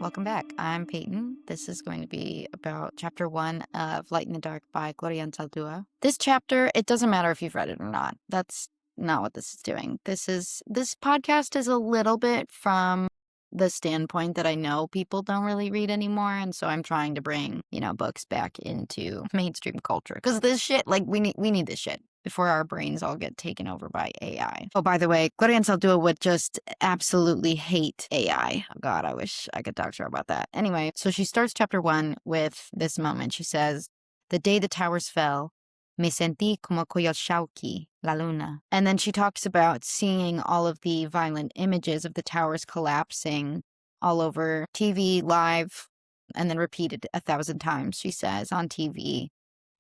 welcome back. I'm Peyton. This is going to be about chapter 1 of Light in the Dark by Gloria Anzaldúa. This chapter, it doesn't matter if you've read it or not. That's not what this is doing. This podcast is a little bit from the standpoint that I know people don't really read anymore, and so I'm trying to bring, books back into mainstream culture. Because this shit, we need this shit before our brains all get taken over by AI. Oh, by the way, Gloria Anzaldúa would just absolutely hate AI. Oh, God, I wish I could talk to her about that. Anyway, so she starts chapter 1 with this moment. She says, "The day the towers fell, me sentí como Coyolxauhqui, la luna." And then she talks about seeing all of the violent images of the towers collapsing all over TV, live, and then repeated 1,000 times, she says, on TV.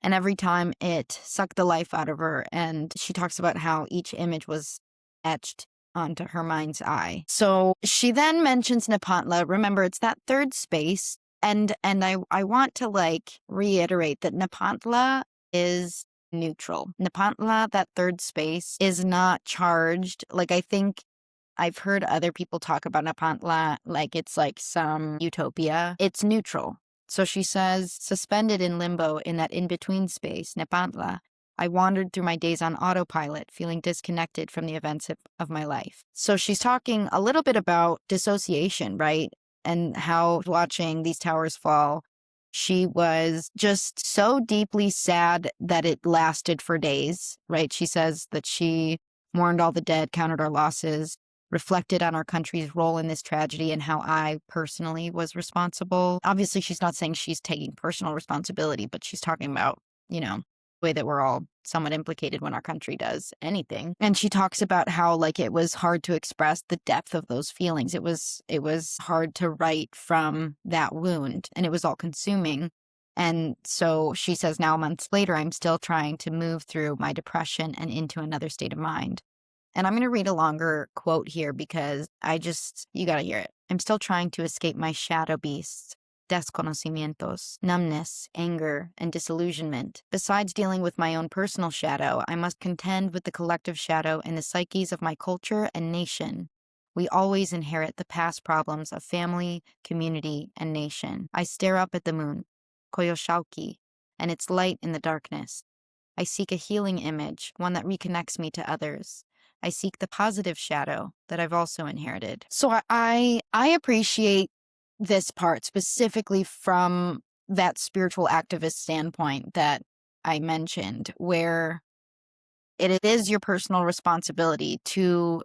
And every time it sucked the life out of her. And she talks about how each image was etched onto her mind's eye. So she then mentions Nepantla. Remember, it's that third space. And I want to reiterate that Nepantla is neutral. Nepantla, that third space, is not charged. I think I've heard other people talk about Nepantla like it's like some utopia. It's neutral. So she says, suspended in limbo in that in-between space, Nepantla, I wandered through my days on autopilot, feeling disconnected from the events of my life. So she's talking a little bit about dissociation, right? And how watching these towers fall, she was just so deeply sad that it lasted for days, right? She says that she mourned all the dead, counted our losses, reflected on our country's role in this tragedy and how I personally was responsible. Obviously, she's not saying she's taking personal responsibility, but she's talking about, the way that we're all somewhat implicated when our country does anything. And she talks about how it was hard to express the depth of those feelings. It was hard to write from that wound, and it was all consuming. And so she says now, months later, I'm still trying to move through my depression and into another state of mind. And I'm going to read a longer quote here because you got to hear it. I'm still trying to escape my shadow beasts, desconocimientos, numbness, anger, and disillusionment. Besides dealing with my own personal shadow, I must contend with the collective shadow in the psyches of my culture and nation. We always inherit the past problems of family, community, and nation. I stare up at the moon, Coyolxauhqui, and its light in the darkness. I seek a healing image, one that reconnects me to others. I seek the positive shadow that I've also inherited. So I appreciate this part specifically from that spiritual activist standpoint that I mentioned, where it is your personal responsibility to,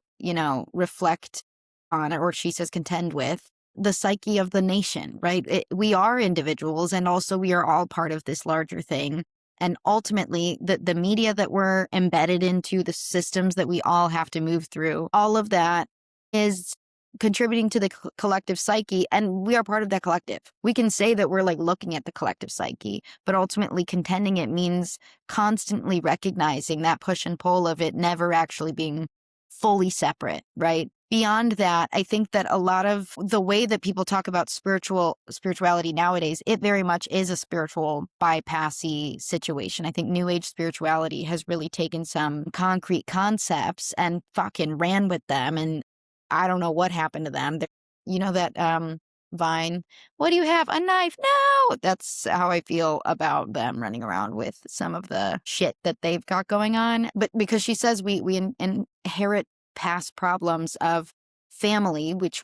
reflect on, or she says contend with, the psyche of the nation, right? We are individuals, and also we are all part of this larger thing. And ultimately, the media that we're embedded into, the systems that we all have to move through, all of that is contributing to the collective psyche, and we are part of that collective. We can say that we're looking at the collective psyche, but ultimately contending it means constantly recognizing that push and pull of it never actually being fully separate, right? Beyond that, I think that a lot of the way that people talk about spirituality nowadays, it very much is a spiritual bypassy situation. I think New Age spirituality has really taken some concrete concepts and fucking ran with them. And I don't know what happened to them. That Vine, what do you have? A knife? No! That's how I feel about them running around with some of the shit that they've got going on. But because she says we inherit past problems of family, which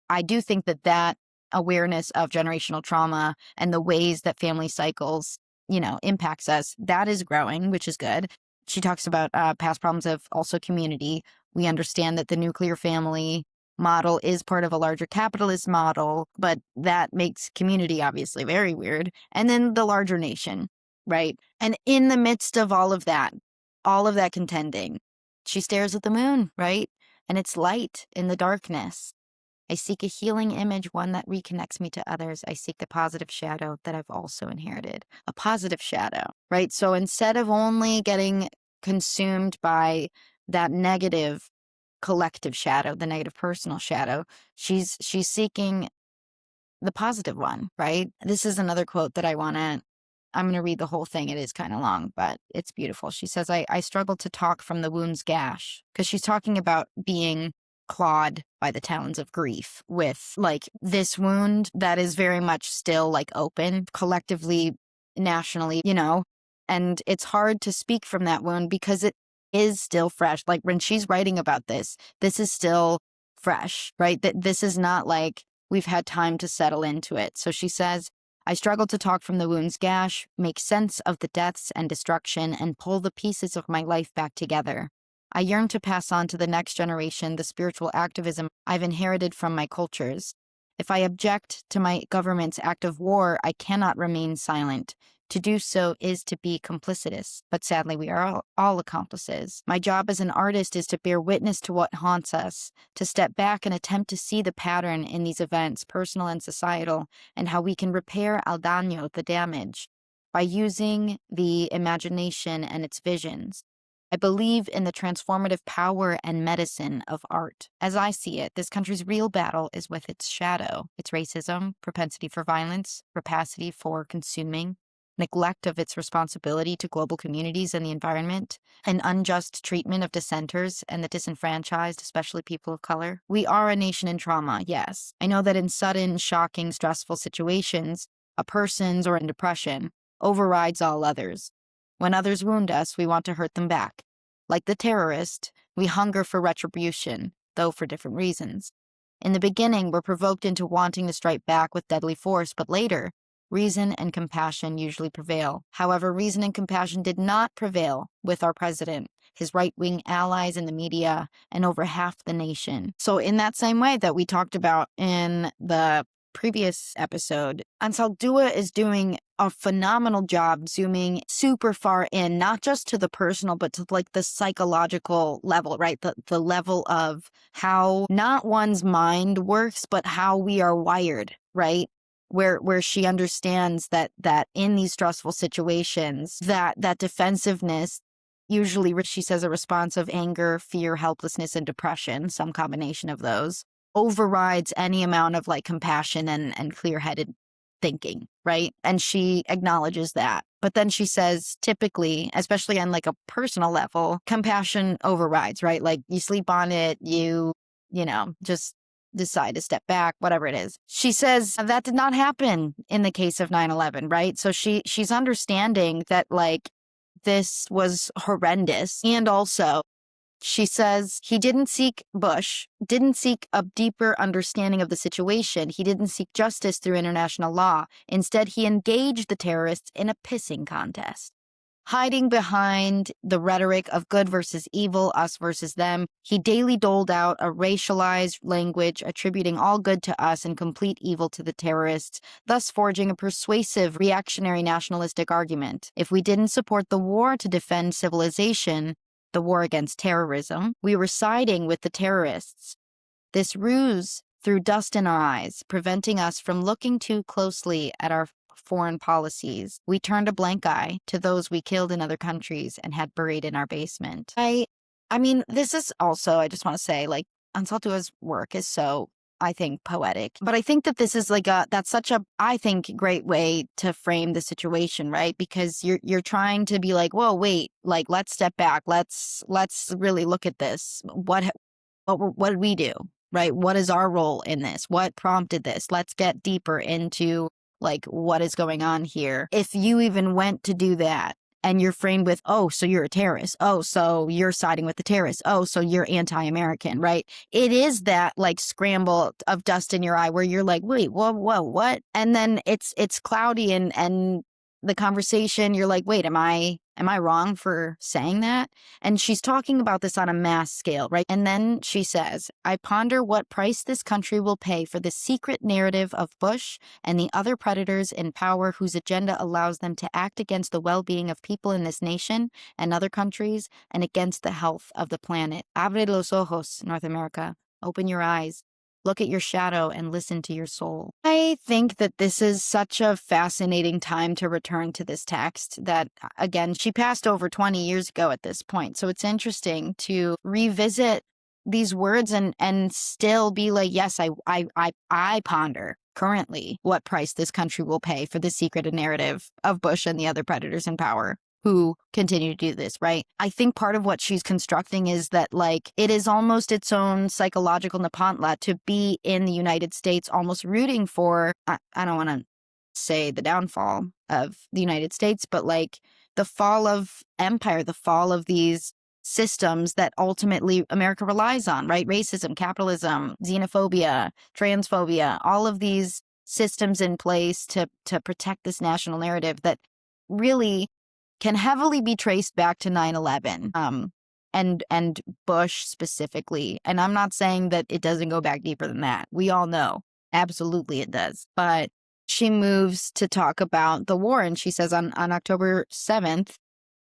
I do think that awareness of generational trauma and the ways that family cycles, impacts us, that is growing, which is good. She talks about past problems of also community. We understand that the nuclear family model is part of a larger capitalist model, but that makes community obviously very weird. And then the larger nation, right? And in the midst of all of that contending, she stares at the moon, right? And it's light in the darkness. I seek a healing image, one that reconnects me to others. I seek the positive shadow that I've also inherited. A positive shadow, right? So instead of only getting consumed by that negative collective shadow, the negative personal shadow, she's seeking the positive one, right? This is another quote that I'm going to read the whole thing. It is kind of long, but it's beautiful. She says, I struggle to talk from the wound's gash, because she's talking about being clawed by the talons of grief with like this wound that is very much still like open collectively, nationally, and it's hard to speak from that wound because it is still fresh. Like when she's writing about this is still fresh, right? That this is not like we've had time to settle into it. So she says, I struggle to talk from the wound's gash, make sense of the deaths and destruction, and pull the pieces of my life back together. I yearn to pass on to the next generation the spiritual activism I've inherited from my cultures. If I object to my government's act of war, I cannot remain silent. To do so is to be complicitous, but sadly we are all accomplices. My job as an artist is to bear witness to what haunts us, to step back and attempt to see the pattern in these events, personal and societal, and how we can repair el daño, the damage, by using the imagination and its visions. I believe in the transformative power and medicine of art. As I see it, this country's real battle is with its shadow, its racism, propensity for violence, rapacity for consuming, neglect of its responsibility to global communities and the environment, and unjust treatment of dissenters and the disenfranchised, especially people of color. We are a nation in trauma, yes. I know that in sudden, shocking, stressful situations, a person's or in depression overrides all others. When others wound us, we want to hurt them back. Like the terrorist, we hunger for retribution, though for different reasons. In the beginning, we're provoked into wanting to strike back with deadly force, but later, reason and compassion usually prevail. However, reason and compassion did not prevail with our president, his right-wing allies in the media, and over half the nation. So in that same way that we talked about in the previous episode, Anzaldúa is doing a phenomenal job zooming super far in, not just to the personal, but to like the psychological level, right? The level of how not one's mind works, but how we are wired, right? Where she understands that in these stressful situations, that defensiveness, usually she says a response of anger, fear, helplessness, and depression, some combination of those, overrides any amount of like compassion and clear-headed thinking, right? And she acknowledges that. But then she says, typically, especially on like a personal level, compassion overrides, right? Like you sleep on it, you just decide to step back, whatever it is. She says that did not happen in the case of 9/11, right? So she's understanding that like this was horrendous. And also, she says Bush didn't seek a deeper understanding of the situation. He didn't seek justice through international law. Instead, he engaged the terrorists in a pissing contest. Hiding behind the rhetoric of good versus evil, us versus them, he daily doled out a racialized language attributing all good to us and complete evil to the terrorists, thus forging a persuasive reactionary nationalistic argument. If we didn't support the war to defend civilization, the war against terrorism, we were siding with the terrorists. This ruse threw dust in our eyes, preventing us from looking too closely at our foreign policies. We turned a blank eye to those we killed in other countries and had buried in our basement. I mean, this is also, I just want to say, like, Anzaldúa's work is so, I think, poetic. But I think that this is like that's such a, I think, great way to frame the situation, right? Because you're trying to be like, whoa, wait, like, let's step back. Let's really look at this. What did we do, right? What is our role in this? What prompted this? Let's get deeper into like what is going on here. If you even went to do that and you're framed with, oh, so you're a terrorist. Oh, so you're siding with the terrorists. Oh, so you're anti-American, right? It is that like scramble of dust in your eye where you're like, wait, whoa, what? And then it's cloudy and the conversation, you're like, wait, am I wrong for saying that? And she's talking about this on a mass scale, right? And then she says, I ponder what price this country will pay for the secret narrative of Bush and the other predators in power whose agenda allows them to act against the well-being of people in this nation and other countries and against the health of the planet. Abre los ojos, North America. Open your eyes. Look at your shadow and listen to your soul. I think that this is such a fascinating time to return to this text that, again, she passed over 20 years ago at this point. So it's interesting to revisit these words and still be like, yes, I ponder currently what price this country will pay for the secret narrative of Bush and the other predators in power. who continue to do this, right? I think part of what she's constructing is that, like, it is almost its own psychological Nepantla to be in the United States, almost rooting for, I don't want to say the downfall of the United States, but like the fall of empire, the fall of these systems that ultimately America relies on, right? Racism, capitalism, xenophobia, transphobia, all of these systems in place to protect this national narrative that really can heavily be traced back to 9/11, and Bush specifically. And I'm not saying that it doesn't go back deeper than that. We all know. Absolutely it does. But she moves to talk about the war, and she says on October 7th,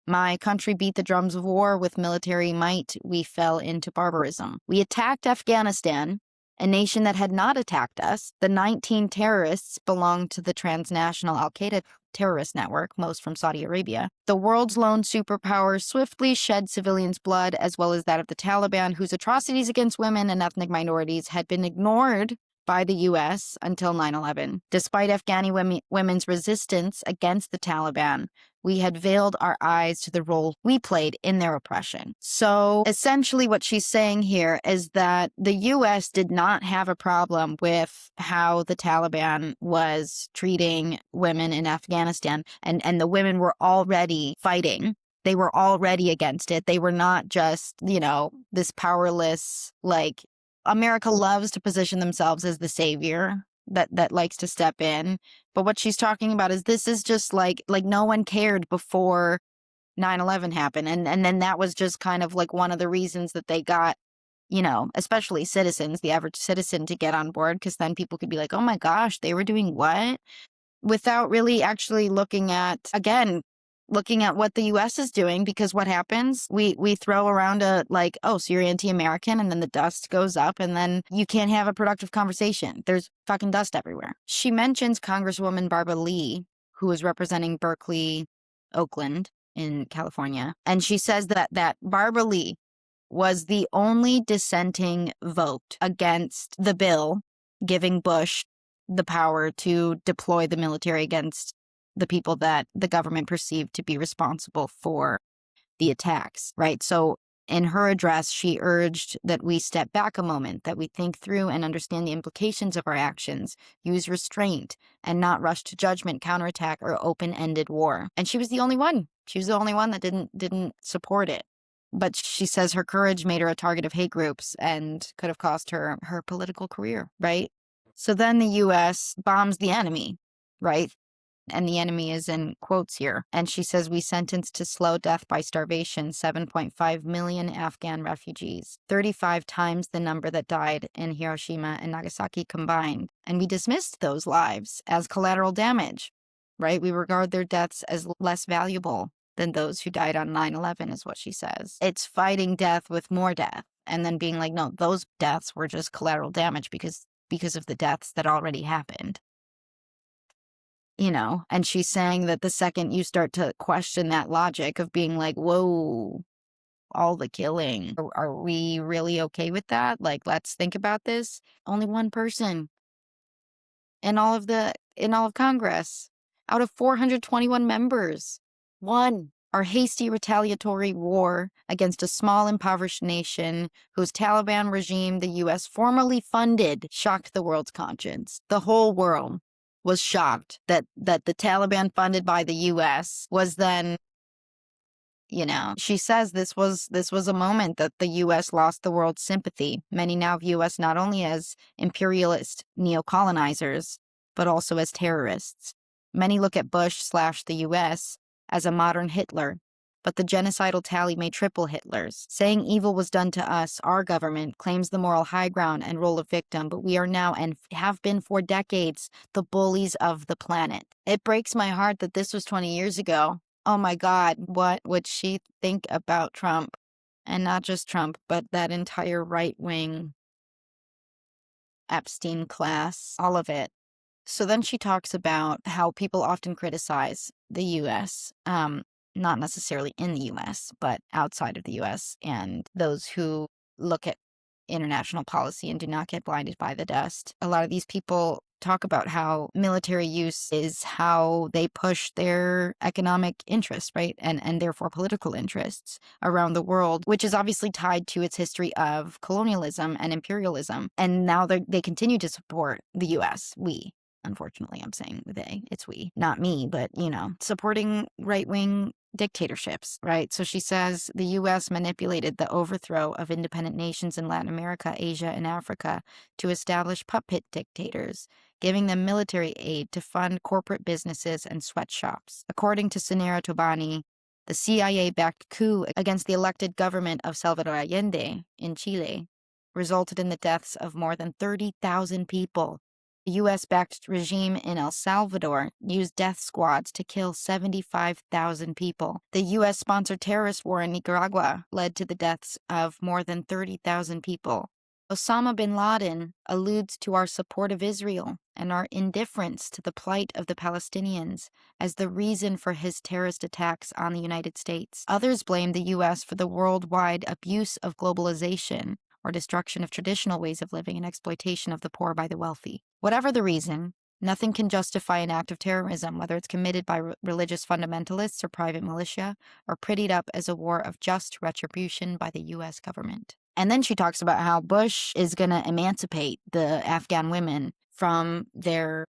my country beat the drums of war with military might. We fell into barbarism. We attacked Afghanistan, a nation that had not attacked us. The 19 terrorists belonged to the transnational Al-Qaeda terrorist network, most from Saudi Arabia. The world's lone superpower swiftly shed civilians' blood, as well as that of the Taliban, whose atrocities against women and ethnic minorities had been ignored by the U.S. until 9/11. Despite Afghani women's resistance against the Taliban, we had veiled our eyes to the role we played in their oppression. So essentially what she's saying here is that the U.S. did not have a problem with how the Taliban was treating women in Afghanistan, and the women were already fighting. They were already against it. They were not just, this powerless, like, America loves to position themselves as the savior that likes to step in. But what she's talking about is this is just like no one cared before 9/11 happened. And then that was just kind of like one of the reasons that they got, especially citizens, the average citizen, to get on board, because then people could be like, oh my gosh, they were doing what? Without really actually looking at what the U.S. is doing, because what happens? We throw around so you're anti-American, and then the dust goes up, and then you can't have a productive conversation. There's fucking dust everywhere. She mentions Congresswoman Barbara Lee, who is representing Berkeley, Oakland in California, and she says that Barbara Lee was the only dissenting vote against the bill giving Bush the power to deploy the military against the people that the government perceived to be responsible for the attacks, right? So in her address, she urged that we step back a moment, that we think through and understand the implications of our actions, use restraint, and not rush to judgment, counterattack, or open-ended war. And she was the only one. She was the only one that didn't support it. But she says her courage made her a target of hate groups and could have cost her her political career, right? So then the U.S. bombs the enemy, right? And the enemy is in quotes here. And she says, we sentenced to slow death by starvation 7.5 million Afghan refugees, 35 times the number that died in Hiroshima and Nagasaki combined. And we dismissed those lives as collateral damage, right? We regard their deaths as less valuable than those who died on 9/11, is what she says. It's fighting death with more death, and then being like, no, those deaths were just collateral damage because of the deaths that already happened. And she's saying that the second you start to question that logic of being like, whoa, all the killing, are we really okay with that? Like, let's think about this. Only one person in all of Congress out of 421 members. One. Our hasty retaliatory war against a small, impoverished nation whose Taliban regime the U.S. formerly funded shocked the world's conscience. The whole world was shocked that the Taliban funded by the U.S. was then, she says this was a moment that the U.S. lost the world's sympathy. Many now view us not only as imperialist neocolonizers, but also as terrorists. Many look at Bush/the U.S. as a modern Hitler, but the genocidal tally may triple Hitler's. Saying evil was done to us, our government claims the moral high ground and role of victim, but we are now, and have been for decades, the bullies of the planet. It breaks my heart that this was 20 years ago. Oh my God, what would she think about Trump? And not just Trump, but that entire right-wing Epstein class, all of it. So then she talks about how people often criticize the U.S., not necessarily in the U.S., but outside of the U.S., and those who look at international policy and do not get blinded by the dust. A lot of these people talk about how military use is how they push their economic interests, right? And therefore political interests around the world, which is obviously tied to its history of colonialism and imperialism. And now they continue to support the US. Unfortunately, I'm saying they, it's we, not me, but, supporting right-wing dictatorships, right? So she says the US manipulated the overthrow of independent nations in Latin America, Asia, and Africa to establish puppet dictators, giving them military aid to fund corporate businesses and sweatshops. According to Sunera Tobani, the CIA-backed coup against the elected government of Salvador Allende in Chile resulted in the deaths of more than 30,000 people. The U.S.-backed regime in El Salvador used death squads to kill 75,000 people. The U.S.-sponsored terrorist war in Nicaragua led to the deaths of more than 30,000 people. Osama bin Laden alludes to our support of Israel and our indifference to the plight of the Palestinians as the reason for his terrorist attacks on the United States. Others blame the U.S. for the worldwide abuse of globalization or destruction of traditional ways of living and exploitation of the poor by the wealthy. Whatever the reason, nothing can justify an act of terrorism, whether it's committed by religious fundamentalists or private militia, or prettied up as a war of just retribution by the U.S. government. And then she talks about how Bush is going to emancipate the Afghan women from their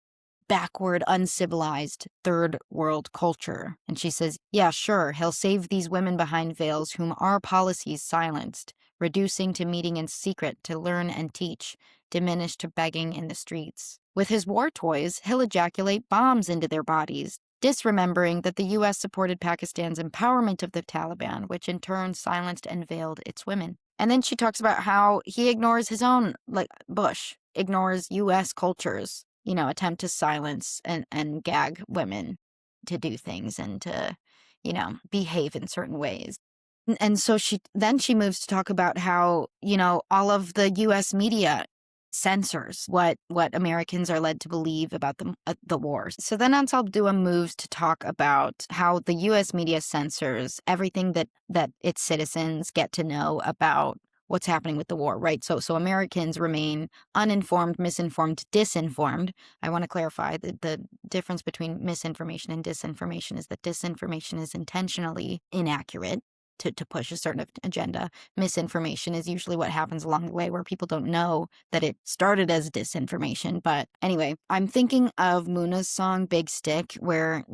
backward, uncivilized third world culture. And she says, yeah, sure, he'll save these women behind veils whom our policies silenced, reducing to meeting in secret to learn and teach, diminished to begging in the streets. With his war toys, he'll ejaculate bombs into their bodies, disremembering that the U.S. supported Pakistan's empowerment of the Taliban, which in turn silenced and veiled its women. And then she talks about how he ignores his own, Bush ignores U.S. cultures, attempt to silence and gag women to do things and to, behave in certain ways. And so she moves to talk about how, all of the U.S. media censors what Americans are led to believe about the wars. So then Anzaldúa moves to talk about how the U.S. media censors everything that its citizens get to know about what's happening with the war, right? So Americans remain uninformed, misinformed, disinformed. I want to clarify that the difference between misinformation and disinformation is that disinformation is intentionally inaccurate to push a certain agenda. Misinformation is usually what happens along the way where people don't know that it started as disinformation. But anyway, I'm thinking of Muna's song Big Stick, where,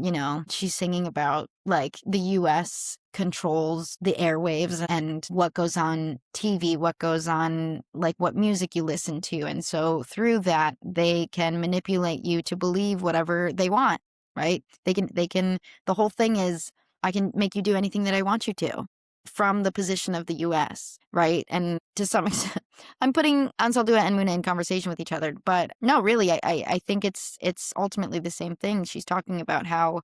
she's singing about the US controls the airwaves and what goes on TV, what goes on, what music you listen to. And so through that, they can manipulate you to believe whatever they want, right? They can, the whole thing is, I can make you do anything that I want you to from the position of the U.S., right? And to some extent, I'm putting Anzaldúa and Muna in conversation with each other, but no, really, I think it's ultimately the same thing. She's talking about how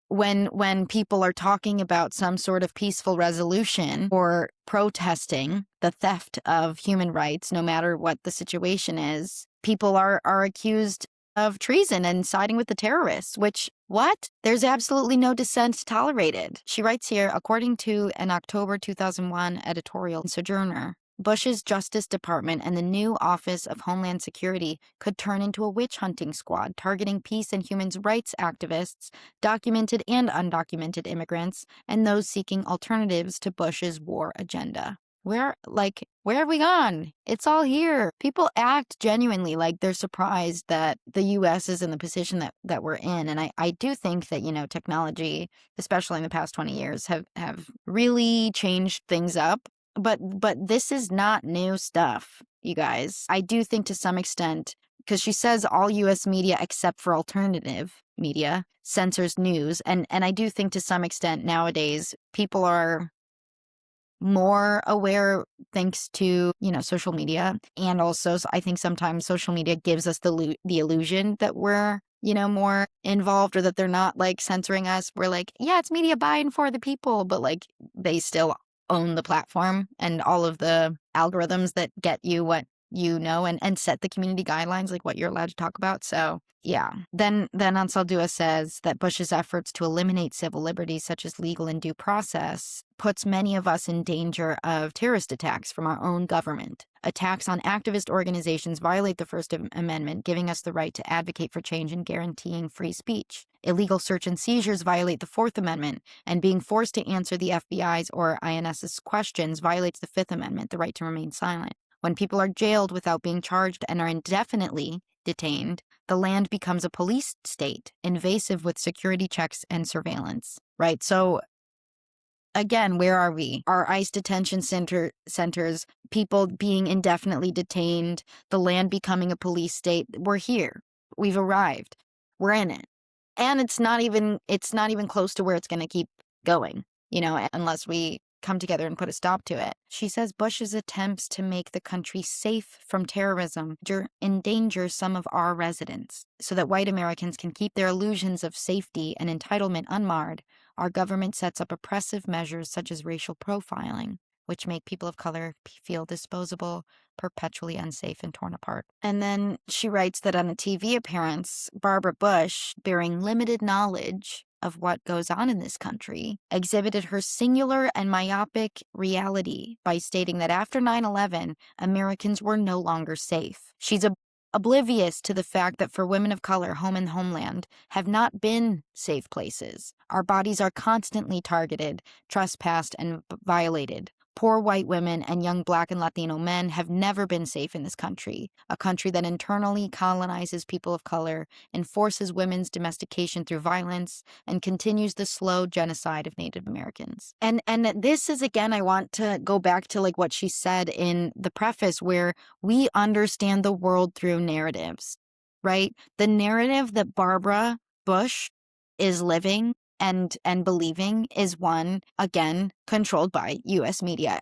when people are talking about some sort of peaceful resolution or protesting the theft of human rights, no matter what the situation is, people are accused of treason and siding with the terrorists, which, what? There's absolutely no dissent tolerated. She writes here, according to an October 2001 editorial in Sojourner, Bush's Justice Department and the new Office of Homeland Security could turn into a witch-hunting squad targeting peace and human rights activists, documented and undocumented immigrants, and those seeking alternatives to Bush's war agenda. Where have we gone? It's all here. People act genuinely like they're surprised that the U.S. is in the position that we're in. And I do think that, technology, especially in the past 20 years, have really changed things up. But this is not new stuff, you guys. I do think to some extent, because she says all U.S. media except for alternative media censors news. And I do think to some extent nowadays people are more aware thanks to, social media. And also, I think sometimes social media gives us the illusion that we're, more involved or that they're not censoring us. We're yeah, it's media by and for the people, but they still own the platform and all of the algorithms that get you what and set the community guidelines, like what you're allowed to talk about. So yeah. Then Anzaldúa says that Bush's efforts to eliminate civil liberties, such as legal and due process, puts many of us in danger of terrorist attacks from our own government. Attacks on activist organizations violate the First Amendment, giving us the right to advocate for change and guaranteeing free speech. Illegal search and seizures violate the Fourth Amendment, and being forced to answer the FBI's or INS's questions violates the Fifth Amendment, the right to remain silent. When people are jailed without being charged and are indefinitely detained, the land becomes a police state, invasive with security checks and surveillance, right? So again, where are we? Our ICE detention centers, people being indefinitely detained, the land becoming a police state. We're here. We've arrived. We're in it. And it's not even close to where it's going to keep going, unless we come together and put a stop to it. She says Bush's attempts to make the country safe from terrorism endanger some of our residents. So that white Americans can keep their illusions of safety and entitlement unmarred, our government sets up oppressive measures such as racial profiling, which make people of color feel disposable, perpetually unsafe, and torn apart. And then she writes that on a TV appearance, Barbara Bush, bearing limited knowledge of what goes on in this country, exhibited her singular and myopic reality by stating that after 9/11, Americans were no longer safe. She's oblivious to the fact that for women of color, home and homeland have not been safe places. Our bodies are constantly targeted, trespassed, and violated. Poor white women and young Black and Latino men have never been safe in this country, a country that internally colonizes people of color, enforces women's domestication through violence, and continues the slow genocide of Native Americans. And this is, again, I want to go back to like what she said in the preface, where we understand the world through narratives, right? The narrative that Barbara Bush is living and believing is one, again, controlled by U.S. media.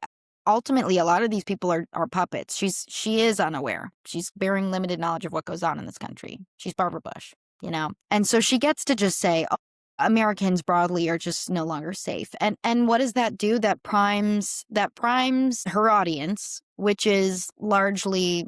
Ultimately, a lot of these people are puppets. She is unaware. She's bearing limited knowledge of what goes on in this country. She's Barbara Bush, And so she gets to just say, oh, Americans broadly are just no longer safe. And what does that do? That primes her audience, which is largely,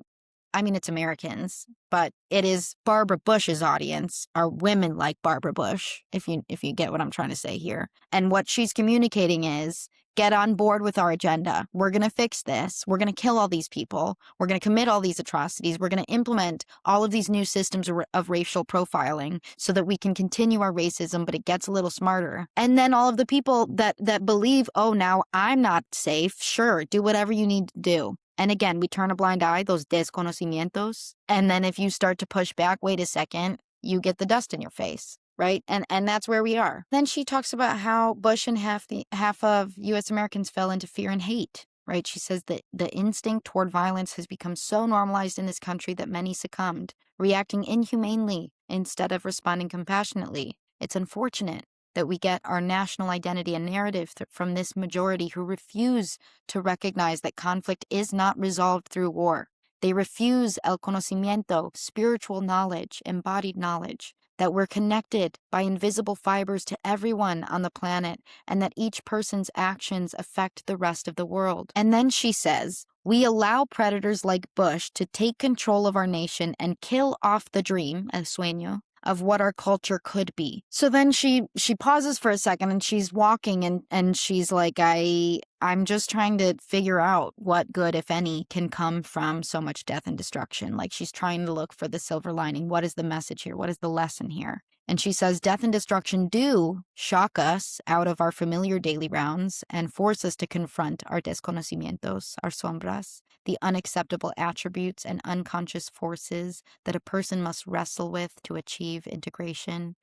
it's Americans, but it is Barbara Bush's audience, are women like Barbara Bush, if you get what I'm trying to say here. And what she's communicating is, get on board with our agenda. We're going to fix this. We're going to kill all these people. We're going to commit all these atrocities. We're going to implement all of these new systems of racial profiling so that we can continue our racism, but it gets a little smarter. And then all of the people that believe, oh, now I'm not safe. Sure, do whatever you need to do. And again, we turn a blind eye, those desconocimientos. And then if you start to push back, wait a second, you get the dust in your face, right? And that's where we are. Then she talks about how Bush and half of U.S. Americans fell into fear and hate, right? She says that the instinct toward violence has become so normalized in this country that many succumbed, reacting inhumanely instead of responding compassionately. It's unfortunate that we get our national identity and narrative from this majority who refuse to recognize that conflict is not resolved through war. They refuse el conocimiento, spiritual knowledge, embodied knowledge, that we're connected by invisible fibers to everyone on the planet, and that each person's actions affect the rest of the world. And then she says, we allow predators like Bush to take control of our nation and kill off the dream, el sueño, of what our culture could be. So then she pauses for a second and she's walking and she's like, I'm just trying to figure out what good, if any, can come from so much death and destruction. Like, she's trying to look for the silver lining. What is the message here? What is the lesson here? And she says, death and destruction do shock us out of our familiar daily rounds and force us to confront our desconocimientos, our sombras, the unacceptable attributes and unconscious forces that a person must wrestle with to achieve integration.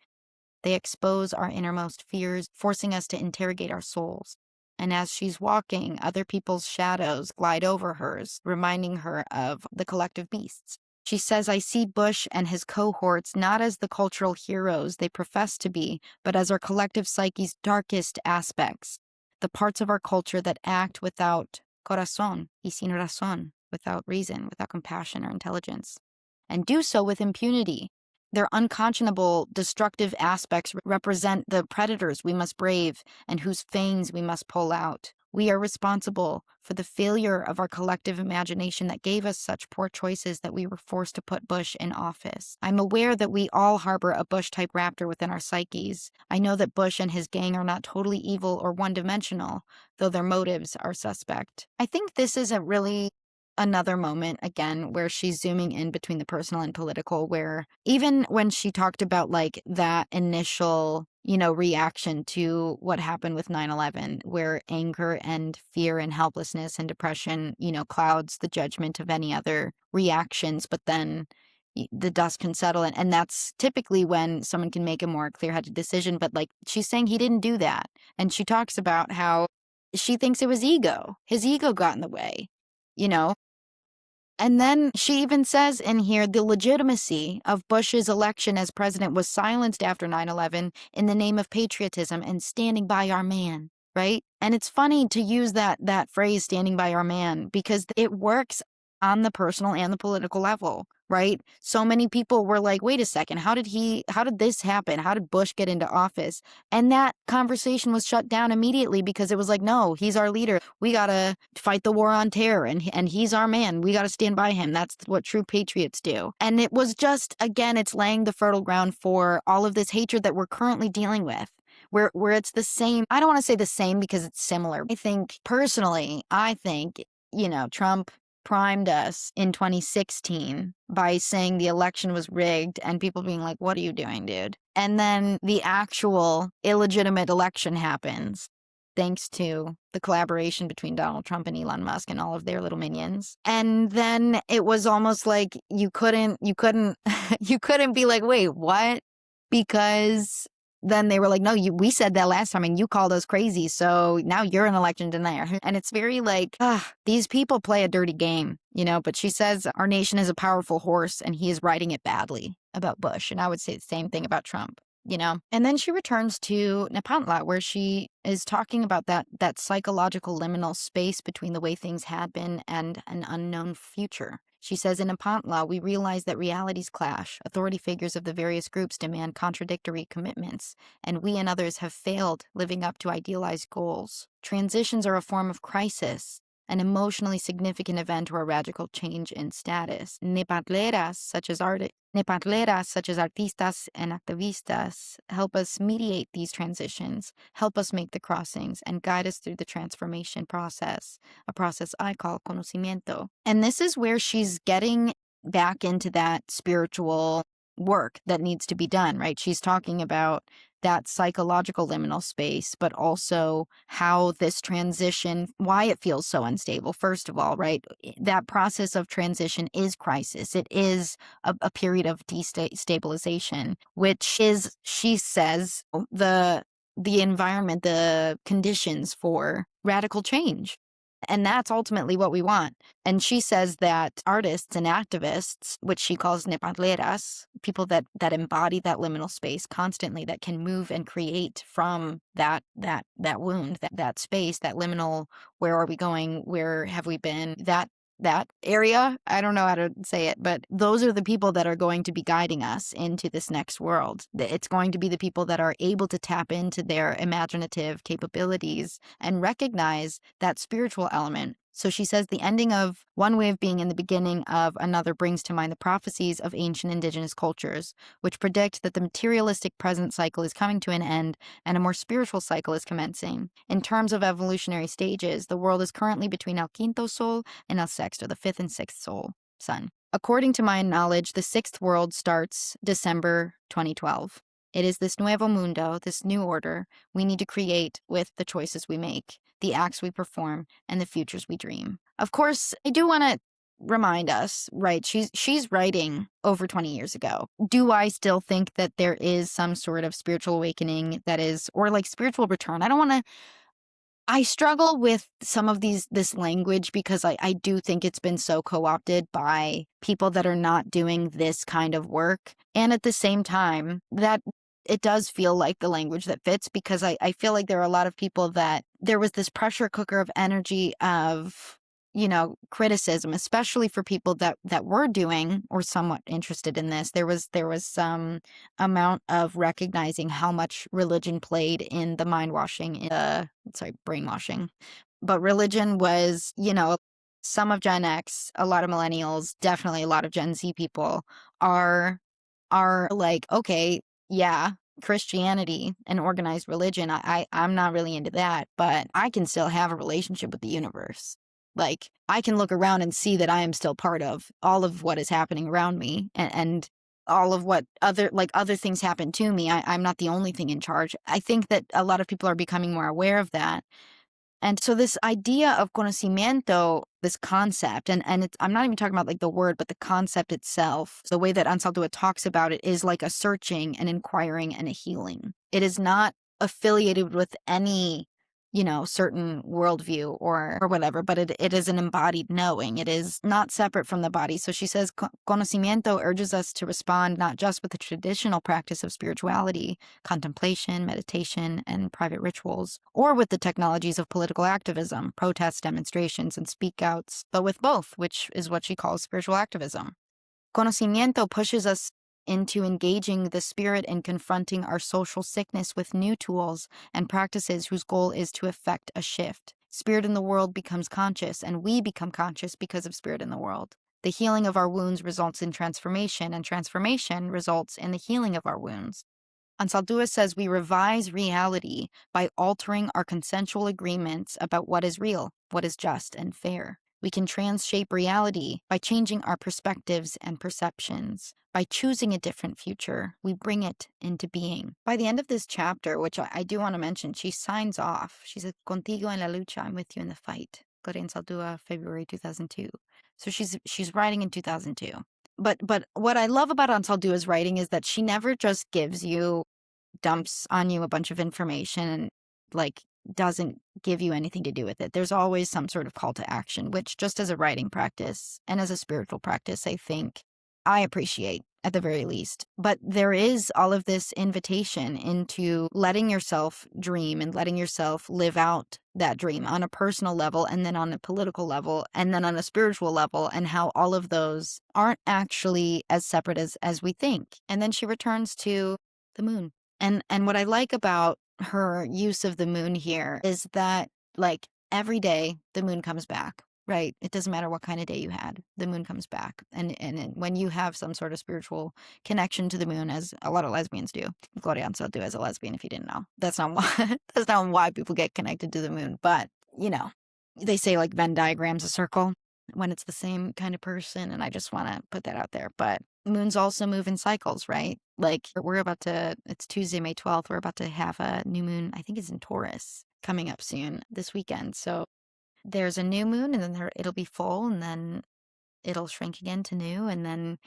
They expose our innermost fears, forcing us to interrogate our souls. And as she's walking, other people's shadows glide over hers, reminding her of the collective beasts. She says, I see Bush and his cohorts not as the cultural heroes they profess to be, but as our collective psyche's darkest aspects, the parts of our culture that act without corazón y sin razón, without reason, without compassion or intelligence, and do so with impunity. Their unconscionable, destructive aspects represent the predators we must brave and whose fangs we must pull out. We are responsible for the failure of our collective imagination that gave us such poor choices that we were forced to put Bush in office. I'm aware that we all harbor a Bush-type raptor within our psyches. I know that Bush and his gang are not totally evil or one-dimensional, though their motives are suspect. I think this is a really another moment again where she's zooming in between the personal and political, where even when she talked about like that initial reaction to what happened with 9/11, where anger and fear and helplessness and depression clouds the judgment of any other reactions, but then the dust can settle, and that's typically when someone can make a more clear-headed decision. But like she's saying he didn't do that, and she talks about how she thinks it was his ego got in the way, you know and then she even says in here the legitimacy of Bush's election as president was silenced after 9/11 in the name of patriotism and standing by our man, right? And it's funny to use that phrase, standing by our man, because it works on the personal and the political level, right? So many people were like, wait a second, how did this happen? How did Bush get into office? And that conversation was shut down immediately because it was like, no, he's our leader. We got to fight the war on terror, and he's our man. We got to stand by him. That's what true patriots do. And it was just, again, it's laying the fertile ground for all of this hatred that we're currently dealing with. Where it's the same. I don't want to say the same because it's similar. Personally, I think, Trump primed us in 2016 by saying the election was rigged and people being like, what are you doing, dude? And then the actual illegitimate election happens thanks to the collaboration between Donald Trump and Elon Musk and all of their little minions. And then it was almost like you couldn't you couldn't be like, wait, what? Because then they were like, no, we said that last time and you called us crazy, so now you're an election denier. And it's very like, these people play a dirty game, but she says our nation is a powerful horse and he is riding it badly about Bush. And I would say the same thing about Trump. And then she returns to Nepantla, where she is talking about that psychological liminal space between the way things had been and an unknown future. She says, in Nepantla, we realize that realities clash. Authority figures of the various groups demand contradictory commitments, and we and others have failed living up to idealized goals. Transitions are a form of crisis, an emotionally significant event or a radical change in status. Nepantleras, such as artistas and activistas, help us mediate these transitions, help us make the crossings, and guide us through the transformation process, a process I call conocimiento. And this is where she's getting back into that spiritual work that needs to be done, right? She's talking about that psychological liminal space, but also how this transition, why it feels so unstable, first of all, right? That process of transition is crisis. It is a period of destabilization, which is, she says, the environment, the conditions for radical change. And that's ultimately what we want. And she says that artists and activists, which she calls nepantleras, people that embody that liminal space constantly, that can move and create from that wound, that space, that liminal, where are we going? Where have we been? That area, I don't know how to say it, but those are the people that are going to be guiding us into this next world. It's going to be the people that are able to tap into their imaginative capabilities and recognize that spiritual element. So she says the ending of one way of being and the beginning of another brings to mind the prophecies of ancient indigenous cultures, which predict that the materialistic present cycle is coming to an end and a more spiritual cycle is commencing. In terms of evolutionary stages, the world is currently between El Quinto Sol and El Sexto, the fifth and sixth sun. According to Mayan knowledge, the sixth world starts December 2012. It is this nuevo mundo, this new order, we need to create with the choices we make, the acts we perform, and the futures we dream. Of course, I do want to remind us, right? She's writing over 20 years ago. Do I still think that there is some sort of spiritual awakening that is, or like spiritual return? I struggle with some of this language because I do think it's been so co-opted by people that are not doing this kind of work. And at the same time, that it does feel like the language that fits, because I feel like there are a lot of people that there was this pressure cooker of energy of, criticism, especially for people that were doing or somewhat interested in this. There was some amount of recognizing how much religion played in the brainwashing, But religion was, some of Gen X, a lot of millennials, definitely a lot of Gen Z people are like, okay, yeah, Christianity and organized religion, I'm not really into that, but I can still have a relationship with the universe. Like, I can look around and see that I am still part of all of what is happening around me, and all of what other things happen to me. I'm not the only thing in charge. I think that a lot of people are becoming more aware of that. And so this idea of conocimiento, this concept, and I'm not even talking about like the word, but the concept itself, the way that Anzaldúa talks about it is like a searching, an inquiring, and a healing. It is not affiliated with any, certain worldview or whatever, but it is an embodied knowing. It is not separate from the body. So she says conocimiento urges us to respond not just with the traditional practice of spirituality, contemplation, meditation, and private rituals, or with the technologies of political activism, protests, demonstrations, and speak outs, but with both, which is what she calls spiritual activism. Conocimiento pushes us into engaging the spirit and confronting our social sickness with new tools and practices whose goal is to effect a shift. Spirit in the world becomes conscious, and we become conscious because of spirit in the world. The healing of our wounds results in transformation, and transformation results in the healing of our wounds. Anzaldúa says we revise reality by altering our consensual agreements about what is real, what is just and fair. We can transshape reality by changing our perspectives and perceptions. By choosing a different future, we bring it into being. By the end of this chapter, which I do want to mention, she signs off. She says, "Contigo en la lucha, I'm with you in the fight." Gloria Anzaldúa, February 2002. So she's writing in 2002. But what I love about Anzaldúa's writing is that she never just dumps on you a bunch of information and like doesn't give you anything to do with it. There's always some sort of call to action, which just as a writing practice and as a spiritual practice, I think I appreciate at the very least. But there is all of this invitation into letting yourself dream and letting yourself live out that dream on a personal level, and then on a political level, and then on a spiritual level, and how all of those aren't actually as separate as we think. And then she returns to the moon. And what I like about her use of the moon here is that, like, every day the moon comes back, right? It doesn't matter what kind of day you had, the moon comes back. When you have some sort of spiritual connection to the moon, as a lot of lesbians do, Gloria Anzaldúa is a lesbian, if you didn't know. That's not why that's not why people get connected to the moon. But, they say like Venn diagram's a circle when it's the same kind of person, and I just want to put that out there. But moons also move in cycles, right? Like it's Tuesday, May 12th. We're about to have a new moon. I think it's in Taurus coming up soon this weekend. So there's a new moon, and then it'll be full, and then it'll shrink again to new. And then,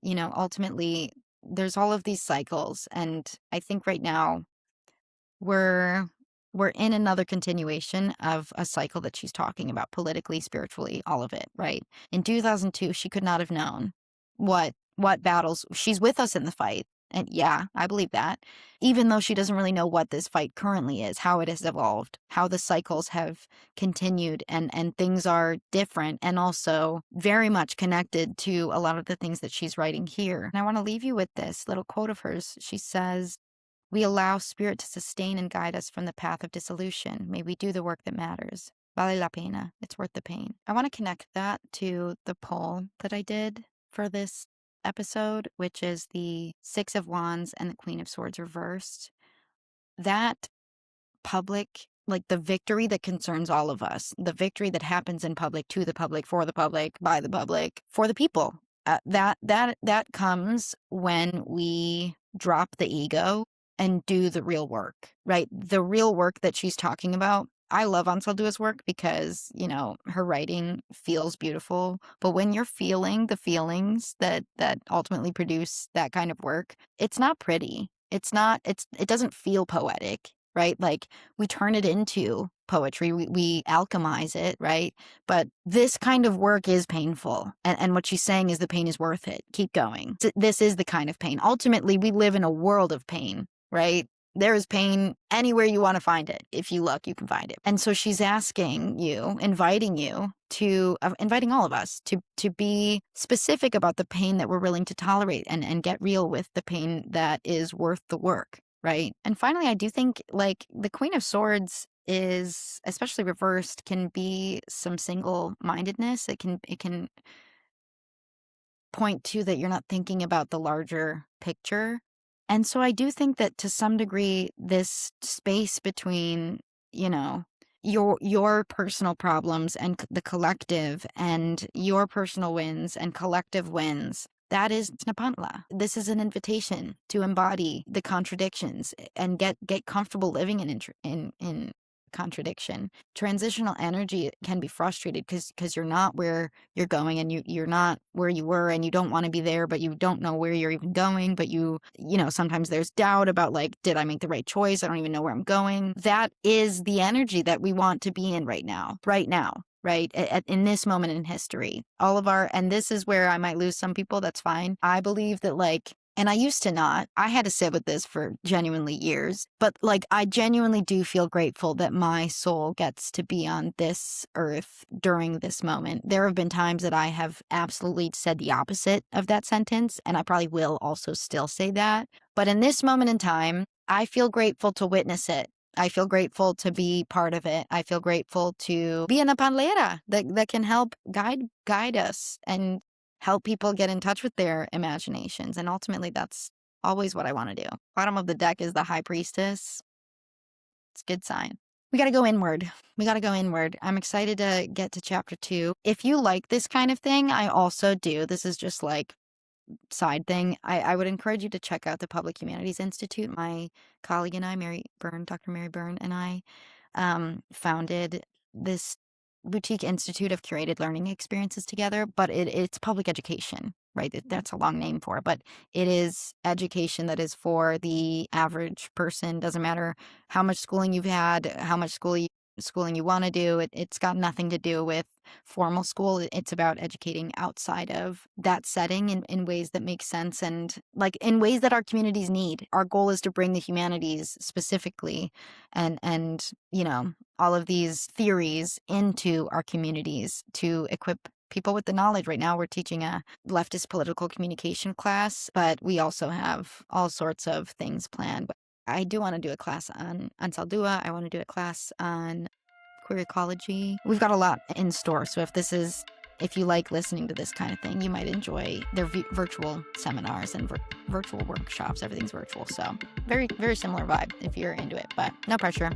ultimately there's all of these cycles. And I think right now we're in another continuation of a cycle that she's talking about politically, spiritually, all of it, right? In 2002, she could not have known what battles. She's with us in the fight. And yeah, I believe that. Even though she doesn't really know what this fight currently is, how it has evolved, how the cycles have continued, and things are different and also very much connected to a lot of the things that she's writing here. And I want to leave you with this little quote of hers. She says, "We allow spirit to sustain and guide us from the path of dissolution. May we do the work that matters. Vale la pena. It's worth the pain." I want to connect that to the poll that I did for this episode, which is the Six of Wands and the Queen of Swords reversed. That public, like the victory that concerns all of us, the victory that happens in public, to the public, for the public, by the public, for the people. That comes when we drop the ego and do the real work, right? The real work that she's talking about. I love Anzaldúa's work because, her writing feels beautiful. But when you're feeling the feelings that ultimately produce that kind of work, it's not pretty. It doesn't feel poetic, right? Like, we turn it into poetry, we alchemize it, right? But this kind of work is painful. And what she's saying is the pain is worth it. Keep going. This is the kind of pain. Ultimately, we live in a world of pain, right? There is pain anywhere you want to find it. If you look, you can find it. And so she's asking you, inviting all of us to be specific about the pain that we're willing to tolerate, and get real with the pain that is worth the work, right? And finally, I do think, like, the Queen of Swords is, especially reversed, can be some single-mindedness. It can point to that you're not thinking about the larger picture. And so I do think that to some degree, this space between, you know, your personal problems and the collective, and your personal wins and collective wins, that is Nepantla. This is an invitation to embody the contradictions and get comfortable living in contradiction. Transitional energy can be frustrated because you're not where you're going, and you're not where you were, and you don't want to be there, but you don't know where you're even going. But you know, sometimes there's doubt about, like, did I make the right choice? I don't even know where I'm going. That is the energy that we want to be in right now, right? In this moment in history. And this is where I might lose some people. That's fine. I believe that, like, and I used to not. I had to sit with this for genuinely years. But, like, I genuinely do feel grateful that my soul gets to be on this earth during this moment. There have been times that I have absolutely said the opposite of that sentence, and I probably will also still say that. But in this moment in time, I feel grateful to witness it. I feel grateful to be part of it. I feel grateful to be in a panlera that can help guide us and help people get in touch with their imaginations. And ultimately, that's always what I want to do. Bottom of the deck is the High Priestess. It's a good sign. We got to go inward. I'm excited to get to chapter 2. If you like this kind of thing, I also do. This is just like side thing. I would encourage you to check out the Public Humanities Institute. My colleague and I, Dr. Mary Byrne, and I founded this boutique institute of curated learning experiences together, but it's public education, right? That's a long name for it, but it is education that is for the average person. Doesn't matter how much schooling you've had, how much schooling you want to do. It's got nothing to do with formal school. It's about educating outside of that setting in ways that make sense, and, like, in ways that our communities need. Our goal is to bring the humanities specifically and you know, all of these theories into our communities to equip people with the knowledge. Right now, we're teaching a leftist political communication class, but we also have all sorts of things planned. I do want to do a class on Anzaldúa. I want to do a class on queer ecology. We've got a lot in store. So if you like listening to this kind of thing, you might enjoy their virtual seminars and virtual workshops. Everything's virtual. So very, very similar vibe if you're into it, but no pressure.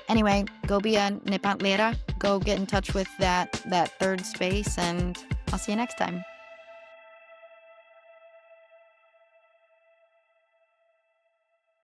Anyway, go be a Nepantlera. Go get in touch with that third space, and I'll see you next time.